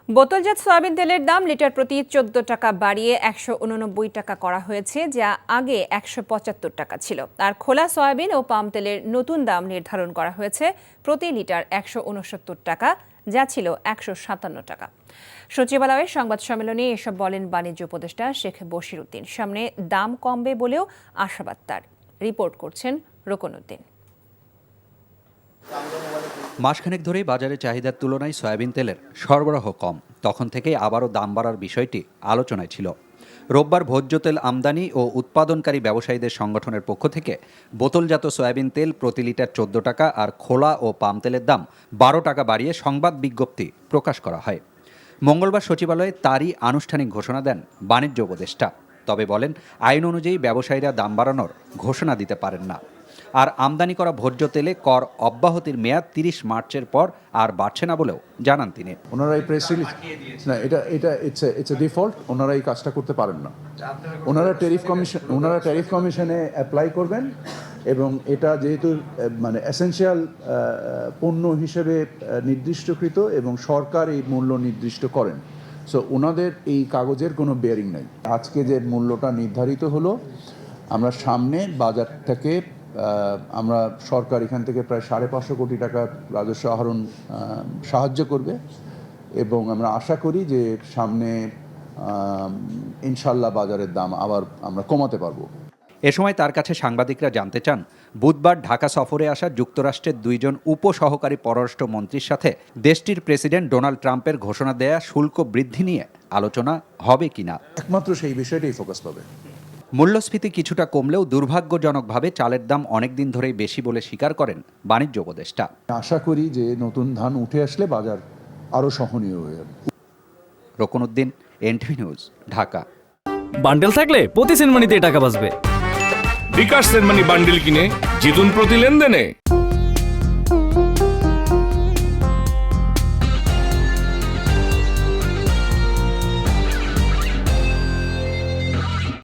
বোতলজাত সয়াবিন তেলের দাম লিটার প্রতি 14 টাকা বাড়িয়ে 189 টাকা করা হয়েছে, যা আগে 175 টাকা ছিল। আর খোলা সয়াবিন ও পাম তেলের নতুন দাম নির্ধারণ করা হয়েছে প্রতি লিটার 169 টাকা, যা ছিল 157 টাকা। সচিবালয়ের সংবাদ সম্মেলনে এসব বলেন বাণিজ্য উপদেষ্টা শেখ বশির উদ্দিন। সামনে দাম কমবে বলেও আশাবাদ তার। রিপোর্ট করছেন রোকনউদ্দিন। মাসখানেক ধরেই বাজারে চাহিদার তুলনায় সয়াবিন তেলের সরবরাহ কম। তখন থেকেই আবারও দাম বাড়ার বিষয়টি আলোচনায় ছিল। রোববার ভোজ্য তেল আমদানি ও উৎপাদনকারী ব্যবসায়ীদের সংগঠনের পক্ষ থেকে বোতলজাত সয়াবিন তেল প্রতি লিটার 14 টাকা আর খোলা ও পাম তেলের দাম 12 টাকা বাড়িয়ে সংবাদ বিজ্ঞপ্তি প্রকাশ করা হয়। মঙ্গলবার সচিবালয়ে তারই আনুষ্ঠানিক ঘোষণা দেন বাণিজ্য উপদেষ্টা। তবে বলেন, আইন অনুযায়ী ব্যবসায়ীরা দাম বাড়ানোর ঘোষণা দিতে পারেন না। আর আমদানি করা ভোজ্য তেলে কর অব্যাহতির মেয়াদ 30 মার্চের পর আর বাড়ছে না বলেও জানান তিনি। ওনারা এই প্রেস রিলিজ না, এটা ইটস এ ডিফল্ট। ওনারা এই কাজটা করতে পারেন না। ওনারা ট্যারিফ কমিশনে অ্যাপ্লাই করবেন, এবং এটা যেহেতু মানে এসেনশিয়াল পণ্য হিসেবে নির্দিষ্টকৃত এবং সরকার এই মূল্য নির্দিষ্ট করেন, সো ওনাদের এই কাগজের কোনো বেয়ারিং নাই। আজকে যে মূল্যটা নির্ধারিত হলো, আমরা সামনে বাজার থেকে আমরা সরকার এখান থেকে প্রায় 550 কোটি টাকা রাজস্ব আহরণ সাহায্য করবে, এবং আমরা আশা করি যে সামনে ইনশাল্লাহ বাজারের দাম আবার আমরা কমাতে পারবো। এ সময় তার কাছে সাংবাদিকরা জানতে চান, বুধবার ঢাকা সফরে আসা যুক্তরাষ্ট্রের 2 জন উপসহকারী পররাষ্ট্র মন্ত্রীর সাথে দেশটির প্রেসিডেন্ট ডোনাল্ড ট্রাম্পের ঘোষণা দেয়া শুল্ক বৃদ্ধি নিয়ে আলোচনা হবে কিনা। একমাত্র সেই বিষয়টাই ফোকাস পাবে। মূল্যস্ফীতি কিছুটা কমলেও দুর্ভাগ্যজনকভাবে চালের দাম অনেকদিন ধরেই বেশি বলে স্বীকার করেন বাণিজ্য উপদেষ্টা। আশা করি যে নতুন ধান উঠে আসলে বাজার আরও সহনীয় হয়ে যাবে। Rokonuddin, NTV news, Dhaka. Bundle থাকলে প্রতি সেনমানিতে টাকা বাঁচবে। বিকাশ সেনমানি বান্ডেল কিনে জিতুন প্রতি লেনদেনে।